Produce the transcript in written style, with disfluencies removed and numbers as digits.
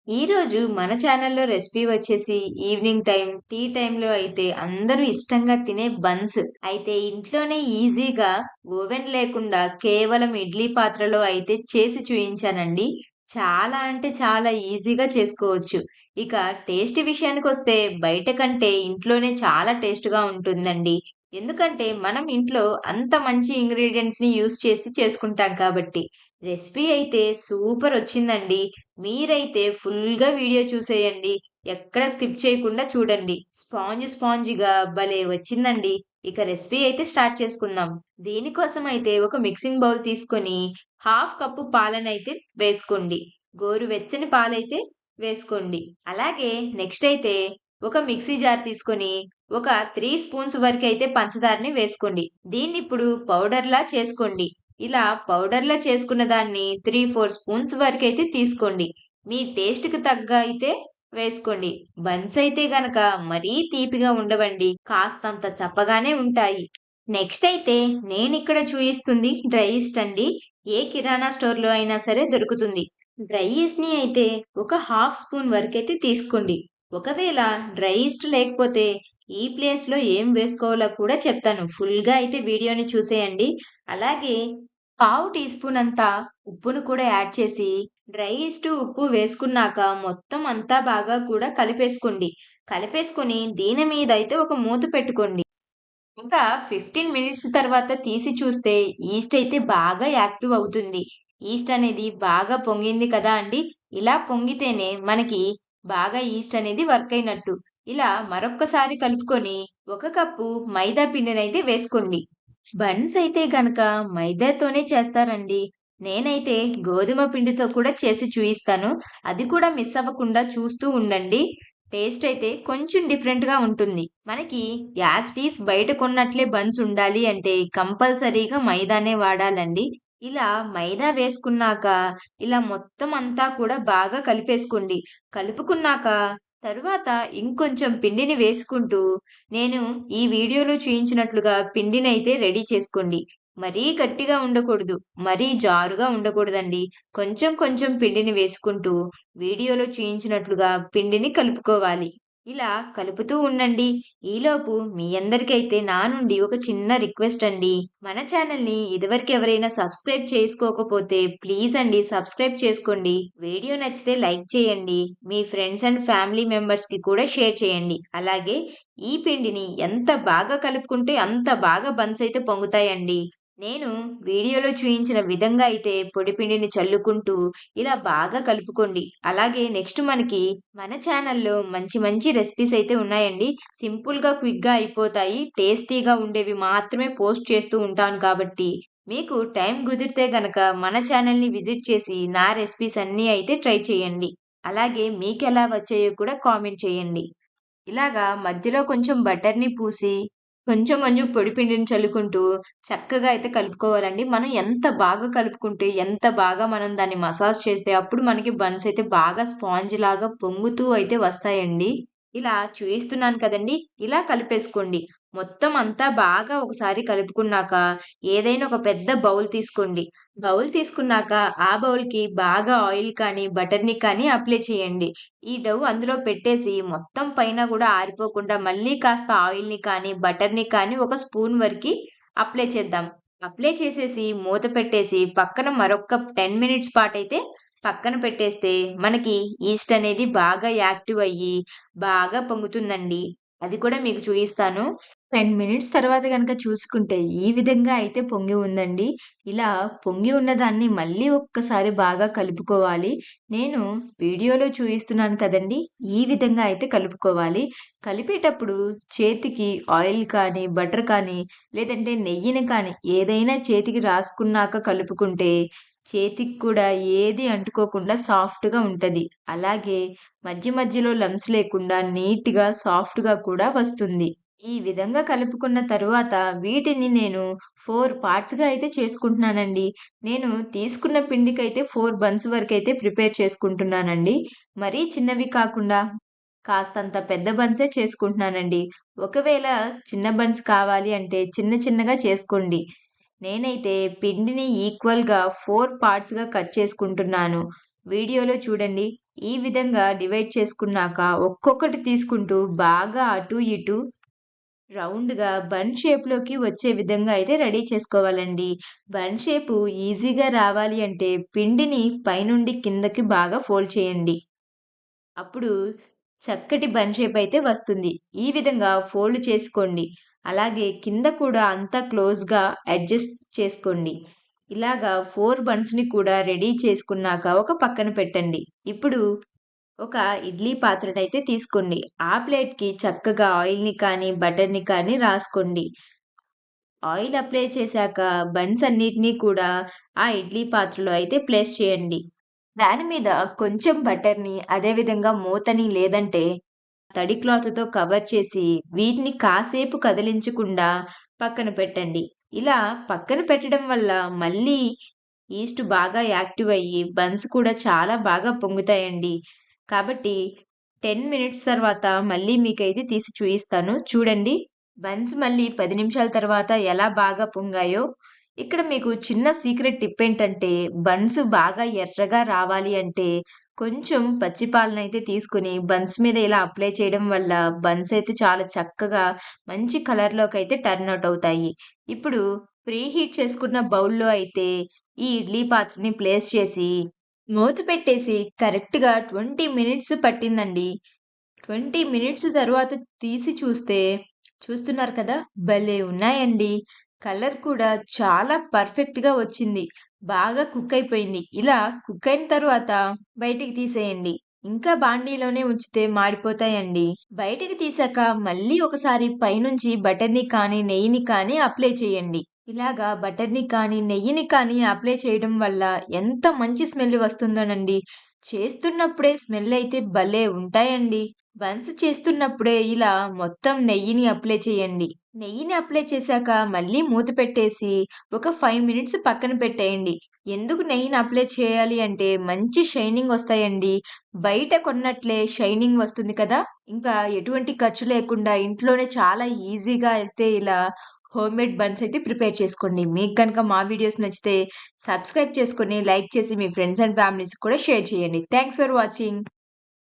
ఈరోజు మన ఛానల్‌లో రెసిపీ వచ్చేసి ఈవినింగ్ టైమ్, టీ టైమ్‌లో అయితే అందరూ ఇష్టంగా తినే బన్స్. అయితే ఇంట్లోనే ఈజీగా ఓవెన్ లేకుండా కేవలం ఇడ్లీ పాత్రలో అయితే చేసి చూయించానండి. చాలా అంటే చాలా ఈజీగా చేసుకోవచ్చు. ఇక టేస్ట్ విషయానికొస్తే బయట కంటే ఇంట్లోనే చాలా టేస్ట్‌గా ఉంటుందండి. ఎందుకంటే మనం ఇంట్లో అంత మంచి ఇంగ్రీడియెంట్స్‌ని యూజ్ చేసి చేసుకుంటాం కాబట్టి. రెసిపీ అయితే సూపర్ వచ్చిందండి. మీరైతే ఫుల్‌గా వీడియో చూసేయండి. ఎక్కడ స్కిప్ చేయకుండా చూడండి. స్పాంజీగా భలే వచ్చిందండి. ఇక రెసిపీ అయితే స్టార్ట్ చేసుకుందాం. దీనికోసం అయితే ఒక మిక్సింగ్ బౌల్ తీసుకొని హాఫ్ కప్పు పాలనైతే వేసుకోండి. గోరువెచ్చని పాలైతే వేసుకోండి. అలాగే నెక్స్ట్ అయితే ఒక మిక్సీ జార్ తీసుకొని ఒక 3 స్పూన్స్ వరకైతే పంచదారని వేసుకోండి. దీన్నిప్పుడు పౌడర్‌లా చేసుకోండి. ఇలా పౌడర్‌లా చేసుకున్న దాన్ని 3, 4 స్పూన్స్ వరకైతే తీసుకోండి. మీ టేస్ట్‌కి తగ్గ అయితే వేసుకోండి. బన్స్ అయితే గనక మరీ తీపిగా ఉండవండి. కాస్తంత చప్పగానే ఉంటాయి. నెక్స్ట్ అయితే నేనిక్కడ చూయిస్తుంది డ్రై ఈస్ట్ అండి. ఏ కిరాణా స్టోర్‌లో అయినా సరే దొరుకుతుంది. డ్రై ఈస్ట్‌ని అయితే ఒక హాఫ్ స్పూన్ వరకైతే తీసుకోండి. ఒకవేళ డ్రై ఈస్ట్ లేకపోతే ఈ ప్లేస్‌లో ఏం వేసుకోవాలో కూడా చెప్తాను. ఫుల్‌గా అయితే వీడియోని చూసేయండి. అలాగే పావు టీ స్పూన్ అంతా ఉప్పును కూడా యాడ్ చేసి డ్రై ఈస్టు, ఉప్పు వేసుకున్నాక మొత్తం అంతా బాగా కూడా కలిపేసుకోండి. కలిపేసుకొని దీని మీద అయితే ఒక మూత పెట్టుకోండి. ఇంకా 15 మినిట్స్ తర్వాత తీసి చూస్తే ఈస్ట్ అయితే బాగా యాక్టివ్ అవుతుంది. ఈస్ట్ అనేది బాగా పొంగింది కదా అండి! ఇలా పొంగితేనే మనకి బాగా ఈస్ట్ అనేది వర్క్ అయినట్టు. ఇలా మరొక్కసారి కలుపుకొని ఒక కప్పు మైదా పిండినైతే వేసుకోండి. బన్స్ అయితే గనక మైదాతోనే చేస్తారండి. నేనైతే గోధుమ పిండితో కూడా చేసి చూయిస్తాను. అది కూడా మిస్ అవ్వకుండా చూస్తూ ఉండండి. టేస్ట్ అయితే కొంచెం డిఫరెంట్‌గా ఉంటుంది. మనకి యాజ్ ఇట్ ఈజ్ బయట కొన్నట్లే బన్స్ ఉండాలి అంటే కంపల్సరీగా మైదానే వాడాలండి. ఇలా మైదా వేసుకున్నాక ఇలా మొత్తం అంతా కూడా బాగా కలిపేసుకోండి. కలుపుకున్నాక తరువాత ఇంకొంచెం పిండిని వేసుకుంటూ నేను ఈ వీడియోలో చూయించినట్లుగా పిండినైతే రెడీ చేసుకోండి. మరీ గట్టిగా ఉండకూడదు. మరీ జారుగా ఉండకూడదండి. కొంచెం కొంచెం పిండిని వేసుకుంటూ వీడియోలో చూయించినట్లుగా పిండిని కలుపుకోవాలి. ఇలా కలుపుతూ ఉండండి. ఈలోపు మీ అందరికైతే నా నుండి ఒక చిన్న రిక్వెస్ట్ అండి. మన ఛానల్‌ని ఇదివరకు ఎవరైనా సబ్స్క్రైబ్ చేసుకోకపోతే ప్లీజ్ అండి సబ్స్క్రైబ్ చేసుకోండి. వీడియో నచ్చితే లైక్ చేయండి. మీ ఫ్రెండ్స్ అండ్ ఫ్యామిలీ మెంబర్స్‌కి కూడా షేర్ చేయండి. అలాగే ఈ పిండిని ఎంత బాగా కలుపుకుంటే అంత బాగా బన్స్ అయితే పొంగుతాయండి. నేను వీడియోలో చూయించిన విధంగా అయితే పొడి పిండిని చల్లుకుంటూ ఇలా బాగా కలుపుకోండి. అలాగే నెక్స్ట్ మనకి మన ఛానల్‌లో మంచి మంచి రెసిపీస్ అయితే ఉన్నాయండి. సింపుల్‌గా, క్విక్‌గా అయిపోతాయి. టేస్టీగా ఉండేవి మాత్రమే పోస్ట్ చేస్తూ ఉంటాను కాబట్టి, మీకు టైం కుదిరితే గనక మన ఛానల్‌ని విజిట్ చేసి నా రెసిపీస్ అన్నీ అయితే ట్రై చేయండి. అలాగే మీకెలా వచ్చాయో కూడా కామెంట్ చేయండి. ఇలాగా మధ్యలో కొంచెం బటర్‌ని పూసి, కొంచెం కొంచెం పొడి పిండిని చల్లుకుంటూ చక్కగా అయితే కలుపుకోవాలండి. మనం ఎంత బాగా కలుపుకుంటే, ఎంత బాగా మనం దాన్ని మసాజ్ చేస్తే అప్పుడు మనకి బన్స్ అయితే బాగా స్పాంజ్‌లాగా పొంగుతూ అయితే వస్తాయండి. ఇలా చూయిస్తున్నాను కదండీ! ఇలా కలిపేసుకోండి. మొత్తం అంతా బాగా ఒకసారి కలుపుకున్నాక ఏదైనా ఒక పెద్ద బౌల్ తీసుకోండి. బౌల్ తీసుకున్నాక ఆ బౌల్‌కి బాగా ఆయిల్ కానీ, బటర్‌ని కానీ అప్లై చేయండి. ఈ డవ్ అందులో పెట్టేసి మొత్తం పైన గూడా ఆరిపోకుండా మళ్ళీ కాస్త ఆయిల్‌ని కానీ, బటర్‌ని కానీ ఒక స్పూన్ వరకి అప్లై చేద్దాం. అప్లై చేసేసి మూత పెట్టేసి పక్కన మరొక్క 10 మినిట్స్ పాటైతే పక్కన పెట్టేస్తే మనకి ఈస్ట్ అనేది బాగా యాక్టివ్ అయ్యి బాగా పొంగుతుందండి. అది కూడా మీకు చూయిస్తాను. 10 మినిట్స్ తర్వాత గనక చూసుకుంటే ఈ విధంగా అయితే పొంగి ఉందండి. ఇలా పొంగి ఉన్నదాన్ని మళ్ళీ ఒక్కసారి బాగా కలుపుకోవాలి. నేను వీడియోలో చూయిస్తున్నాను కదండీ! ఈ విధంగా అయితే కలుపుకోవాలి. కలిపేటప్పుడు చేతికి ఆయిల్ కానీ, బటర్ కానీ, లేదంటే నెయ్యిని కానీ ఏదైనా చేతికి రాసుకున్నాక కలుపుకుంటే చేతికి కూడా ఏది అంటుకోకుండా సాఫ్ట్‌గా ఉంటది. అలాగే మధ్య మధ్యలో లంప్స్ లేకుండా నీట్‌గా, సాఫ్ట్‌గా కూడా వస్తుంది. ఈ విధంగా కలుపుకున్న తరువాత వీటిని నేను 4 పార్ట్స్‌గా అయితే చేసుకుంటున్నానండి. నేను తీసుకున్న పిండికైతే 4 బన్స్ వరకైతే ప్రిపేర్ చేసుకుంటున్నానండి. మరీ చిన్నవి కాకుండా కాస్తంత పెద్ద బన్సే చేసుకుంటున్నానండి. ఒకవేళ చిన్న బన్స్ కావాలి అంటే చిన్న చిన్నగా చేసుకోండి. నేనైతే పిండిని ఈక్వల్‌గా 4 పార్ట్స్‌గా కట్ చేసుకుంటున్నాను. వీడియోలో చూడండి. ఈ విధంగా డివైడ్ చేసుకున్నాక ఒక్కొక్కటి తీసుకుంటూ బాగా అటు ఇటు రౌండ్‌గా బన్ షేప్‌లోకి వచ్చే విధంగా అయితే రెడీ చేసుకోవాలండి. బన్ షేపు ఈజీగా రావాలి అంటే పిండిని పైనుండి కిందకి బాగా ఫోల్డ్ చేయండి. అప్పుడు చక్కటి బన్ షేప్ అయితే వస్తుంది. ఈ విధంగా ఫోల్డ్ చేసుకోండి. అలాగే కింద కూడా అంతా క్లోజ్‌గా అడ్జస్ట్ చేసుకోండి. ఇలాగా 4 బన్స్‌ని కూడా రెడీ చేసుకున్నాక ఒక పక్కన పెట్టండి. ఇప్పుడు ఒక ఇడ్లీ పాత్రనైతే తీసుకోండి. ఆ ప్లేట్‌కి చక్కగా ఆయిల్‌ని కానీ, బటర్‌ని కానీ రాసుకోండి. ఆయిల్ అప్లై చేశాక బన్స్ అన్నిటిని కూడా ఆ ఇడ్లీ పాత్రలో అయితే ప్లేస్ చేయండి. దాని మీద కొంచెం బటర్‌ని, అదే విధంగా మూతని లేదంటే తడి క్లాత్‌తో కవర్ చేసి వీటిని కాసేపు కదిలించకుండా పక్కన పెట్టండి. ఇలా పక్కన పెట్టడం వల్ల మళ్ళీ ఈస్ట్ బాగా యాక్టివ్ అయ్యి బన్స్ కూడా చాలా బాగా పొంగుతాయండి. కాబట్టి 10 మినిట్స్ తర్వాత మళ్ళీ మీకైతే తీసి చూయిస్తాను. చూడండి. బన్స్ మళ్ళీ 10 నిమిషాల తర్వాత ఎలా బాగా పొంగాయో, ఇక్కడ మీకు చిన్న సీక్రెట్ టిప్ ఏంటంటే, బన్స్ బాగా ఎర్రగా రావాలి అంటే, కొంచెం పచ్చి పాలనైతే తీసుకొని బన్స్ మీద ఇలా అప్లై చేయడం వల్ల బన్స్ అయితే చాలా చక్కగా మంచి కలర్‌లోకైతే టర్న్ ఔట్ అవుతాయి. ఇప్పుడు ప్రీ హీట్ చేసుకున్న బౌల్‌లో అయితే ఈ ఇడ్లీ పాత్రని ప్లేస్ చేసి, మూత పెట్టేసి కరెక్ట్‌గా 20 మినిట్స్ పట్టిందండి. 20 మినిట్స్ తరువాత తీసి చూస్తే, చూస్తున్నారు కదా! భలే ఉన్నాయండి. కలర్ కూడా చాలా పర్ఫెక్ట్‌గా వచ్చింది. బాగా కుక్ అయిపోయింది. ఇలా కుక్ అయిన తరువాత బయటికి తీసేయండి. ఇంకా బాండీలోనే ఉంచితే మాడిపోతాయండి. బయటికి తీశాక మళ్ళీ ఒకసారి పైనుంచి బటర్‌ని కానీ, నెయ్యిని కానీ అప్లై చేయండి. ఇలాగా బటర్‌ని కానీ, నెయ్యిని కానీ అప్లై చేయడం వల్ల ఎంత మంచి స్మెల్ వస్తుందోనండి. చేస్తున్నప్పుడే స్మెల్ అయితే భలే ఉంటాయండి. బన్స్ చేస్తున్నప్పుడే ఇలా మొత్తం నెయ్యిని అప్లై చేయండి. నెయ్యిని అప్లై చేశాక మళ్ళీ మూత పెట్టేసి ఒక 5 మినిట్స్ పక్కన పెట్టేయండి. ఎందుకు నెయ్యిని అప్లై చేయాలి అంటే మంచి షైనింగ్ వస్తాయండి. బయట కొన్నట్లే షైనింగ్ వస్తుంది కదా! ఇంకా ఎటువంటి ఖర్చు లేకుండా ఇంట్లోనే చాలా ఈజీగా అయితే ఇలా హోమ్‌మేడ్ బన్స్ అయితే ప్రిపేర్ చేసుకోండి. మీకు గనుక మా వీడియోస్ నచ్చితే సబ్స్క్రైబ్ చేసుకొని, లైక్ చేసి మీ ఫ్రెండ్స్ అండ్ ఫ్యామిలీస్‌కి కూడా షేర్ చేయండి. Thanks for watching.